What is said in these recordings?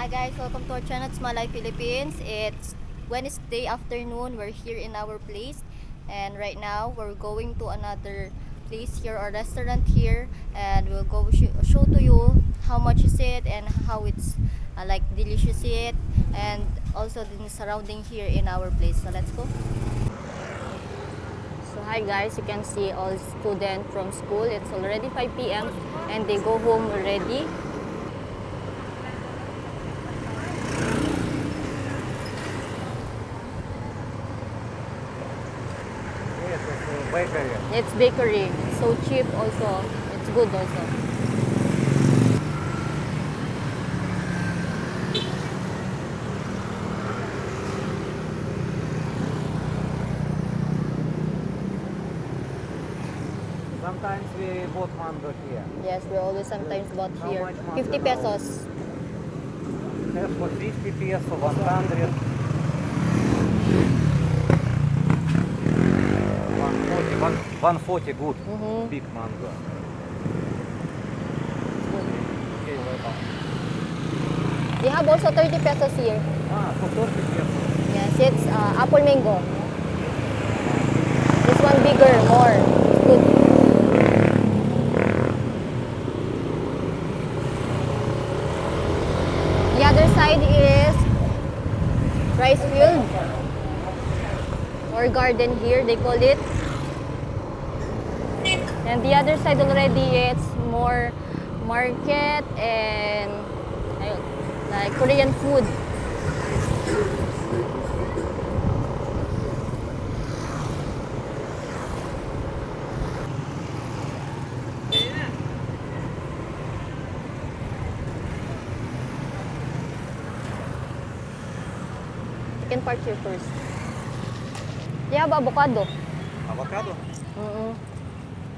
Hi guys, welcome to our channel. It's Malay Philippines. It's Wednesday afternoon. We're here in our place, and right now we're going to another place here or restaurant here, and we'll go show to you how much is it and how it's like delicious it, and also the surrounding here in our place. So let's go. So hi guys, you can see all students from school. It's already 5 p.m. and they go home already. Bakery. It's bakery. It's so cheap also. It's good also. Sometimes we bought mango here. Yes, we always sometimes bought How here. much mango 50 now? pesos. There's for 50 peso, 100. 140 good. Big mango. Okay, welcome. They have also 30 pesos here. For 30 peso. Yes, it's apple mango. This one bigger, more. Good. The other side is rice field or garden here, they call it. And the other side already, it's more market and like Korean food. You can park here first. They have avocado. Avocado?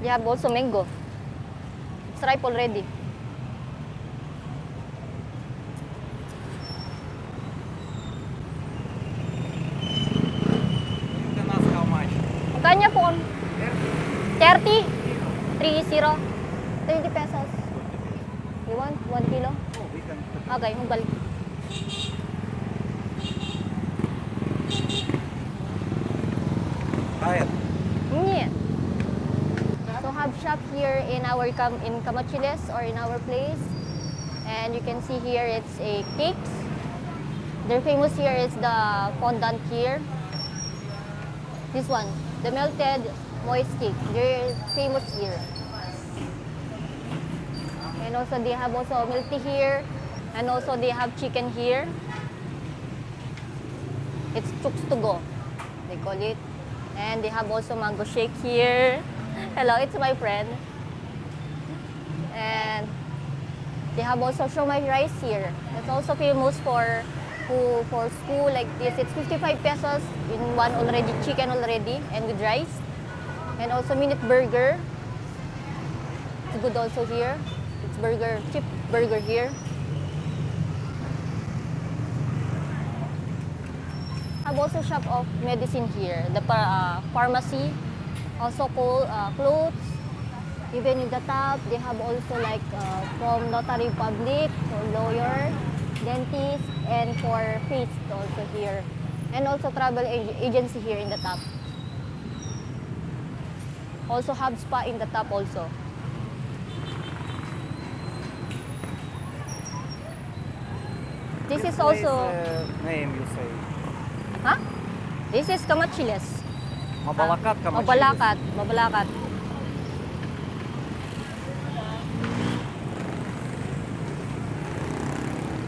They have also mango. It's ripe already. You can ask how much. Magkanya po? 30? 30? 30 pesos. You want 1 kilo? Oh, we can. Okay, hugal. Try it. Yeah. So have shop here in our in Camachiles or in our place, and you can see here it's a cakes. Their famous here is the fondant here. This one, the melted moist cake. They're famous here. And also they have also milk tea here, and also they have chicken here. It's chooks to go, they call it. And they have also mango shake here. Hello, it's my friend. And they have also siomai rice here. It's also famous for school like this. It's 55 pesos in one already, chicken already, and with rice. And also minute burger. It's good also here. It's burger, cheap burger here. Have also shop of medicine here. The pharmacy, also clothes. Even in the top, they have also like from notary public, for lawyer, dentist, and for face also here. And also travel agency here in the top. Also have spa in the top also. This is also Name you say. huh? This is Camachiles. Mabalacat, Mabalacat.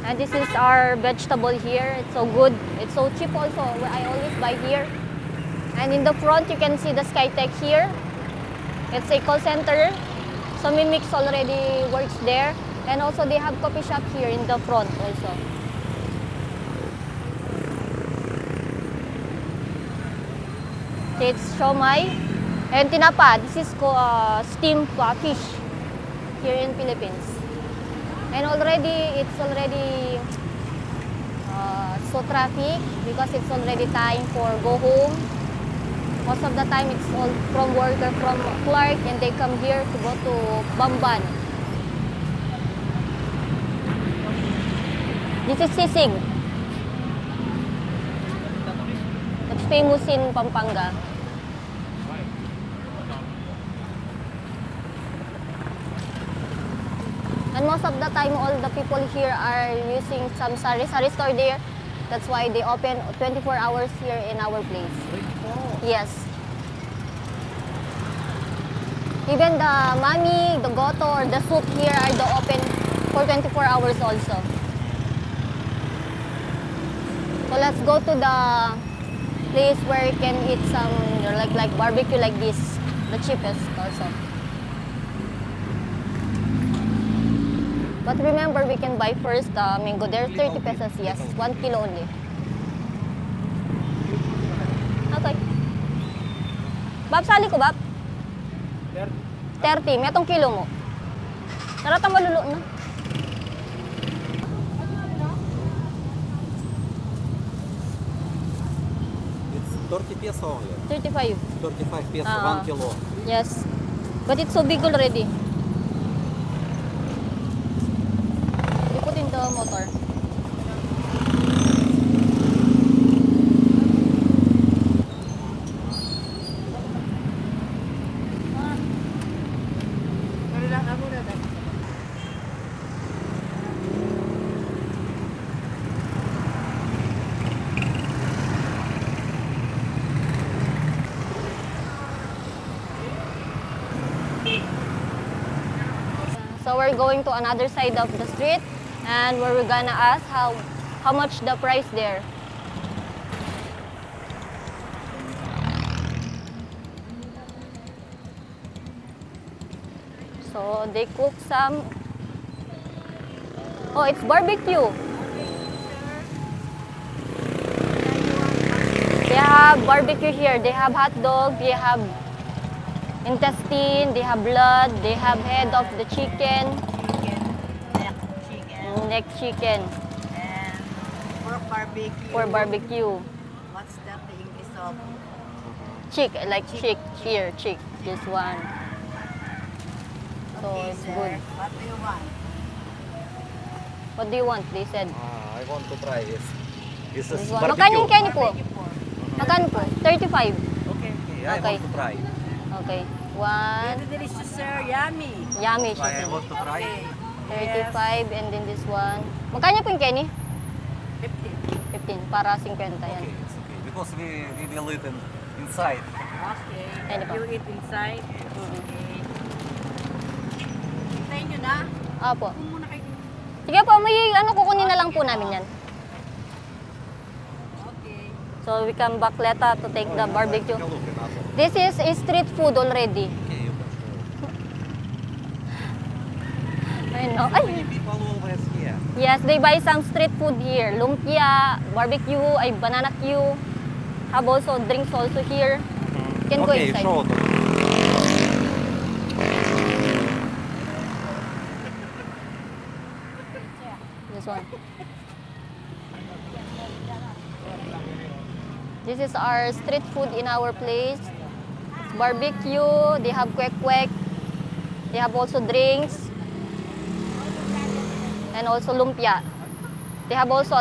And this is our vegetable here. It's so good. It's so cheap also. I always buy here. And in the front, you can see the Skytech here. It's a call center. So Mimix already works there. And also they have coffee shop here in the front also. It's siomai and tinapa. This is steamed fish here in Philippines. And it's already so traffic because it's already time for go home. Most of the time it's all from worker from Clark and they come here to go to Bamban. This is Sisig. It's famous in Pampanga. And most of the time, all the people here are using some sari-sari store there. That's why they open 24 hours here in our place. Yes. Even the mami, the goto, or the soup here are the open for 24 hours also. So let's go to the place where you can eat some like barbecue like this, the cheapest also. But remember, we can buy first mango. They're 30 pesos, yes, 1 kilo only. Okay. Bab, sali ko, Bab? 30. May atong kilo mo. Tara, malulo na. It's 30 peso only. 35. 35 peso, 1 kilo. Yes. But it's so big already. You put in the motor. So we're going to another side of the street, and where we're gonna ask how much the price there. So they cook some. Oh, it's barbecue. They have barbecue here. They have hot dog. They have intestine, they have blood, they have head of the chicken, neck chicken, and pork barbecue. for barbecue. What's that the English of? Chick, like chick here, chick, this one. So Okay, it's sir. good. What do you want? What do you want? They said. I want to try this. This is This one. barbecue. Magkano yung kani po? Barbecue pork. Magkano po? 35. Okay, I Okay. want to try. Okay. One. Very delicious, sir. Yummy. Yummy siya. I want to try. Okay. 35 and then this one. Magkano po yung kani? 50. 15 para 50 yan. Okay, it's okay. Because we will eat inside. Okay. Ano pa? You eat inside. Mm-mm. Okay. Hintayin nyo na. Apo. Kung muna kayo. Sige po, may kukunin na lang po namin yan. Okay. So we come back later to take the barbecue. Take a look at it. This is a street food already. Okay, you can show. I know. Ay, Many people always here. yes, they buy some street food here. Lumpia, barbecue, ay banana Q. Have also drinks also here. Can go Okay, inside. show them. This one. This is our street food in our place. It's barbecue, they have kwek-kwek. They have also drinks. And also lumpia. They have also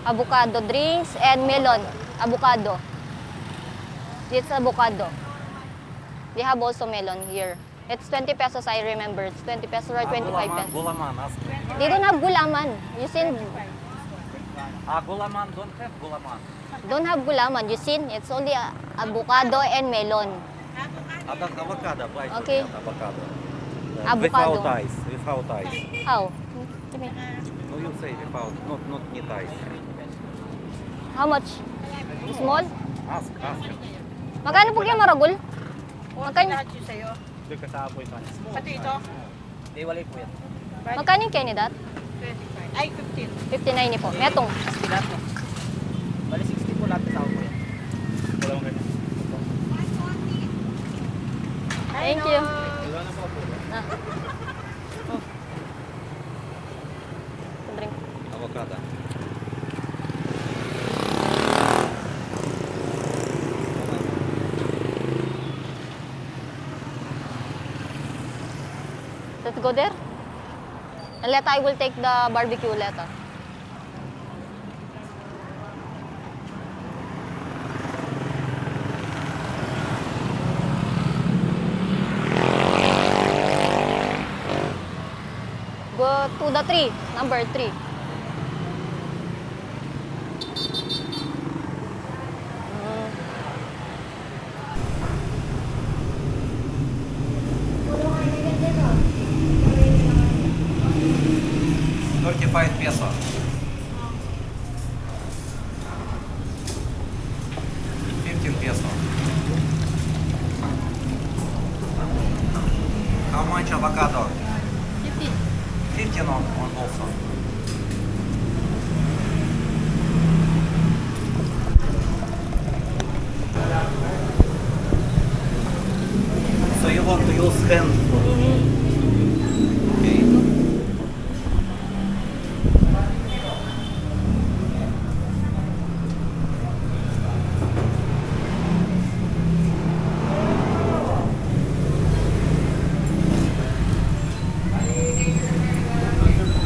avocado drinks and melon avocado. This avocado. They have also melon here. It's 20 pesos, I remember. It's 20 pesos or 25 pesos. Gulaman, ask. They don't have gulaman. You seen? Gulaman don't have gulaman. Don't have gulaman. You seen? It's only avocado and melon. Avocado, buy for Okay. me, avocado. Avocado. Without ice, without ice. How? Give me. No, you say without, not need ice. How much? Small? Ask. Magkano po kaya maragol? Magkano? Lahat yun sa'yo. Pati ito? Magkano yung Kenny dat? 25. Ay, 15. 59 ni po. Metong. Bali 60 po lahat sa ako yan. Thank you. Ah. Drink. Avocado. Let's go there. And later I will take the barbecue later. Go to the 3, number 3. Peso. 15 peso. How much avocado? 15. 15 on also. So you want to use hand? Okay.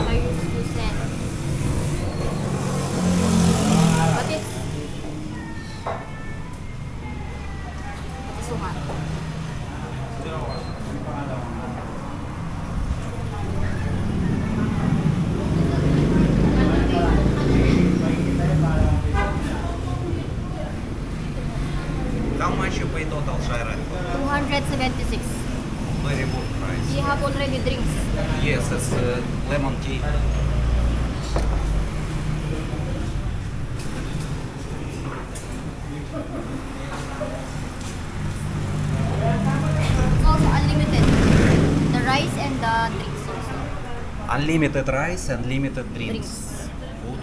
I used to send. But it's so hot. How much you pay total, Shaira? 276. Very good price. You have already drinks. Yes, it's lemon tea. It's also unlimited. The rice and the drinks also. Unlimited rice and limited drinks. Drinks. Good.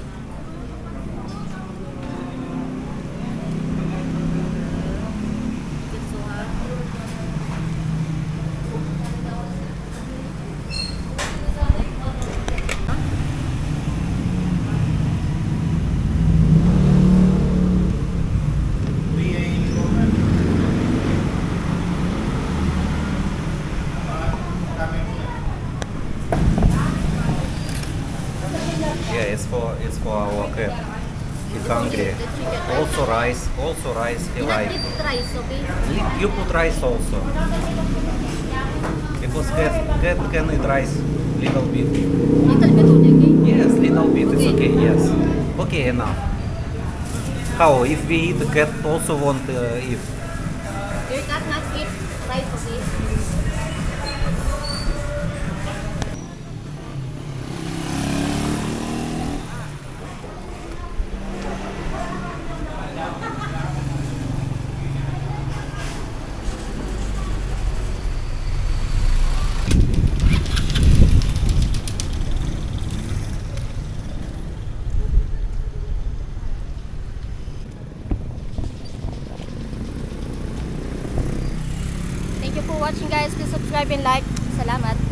It's so hot. Yeah, it's for our cat. He's hungry. The chicken. Also rice he You have like. to put rice, okay? You put rice also. Because cat can eat rice little bit. Little bit only, okay? Yes, little bit is Okay. okay, yes. Okay, enough. How? If we eat, the cat also want eat. Your cat not eat rice, okay? Thank you for watching guys. Please subscribe and like. Salamat.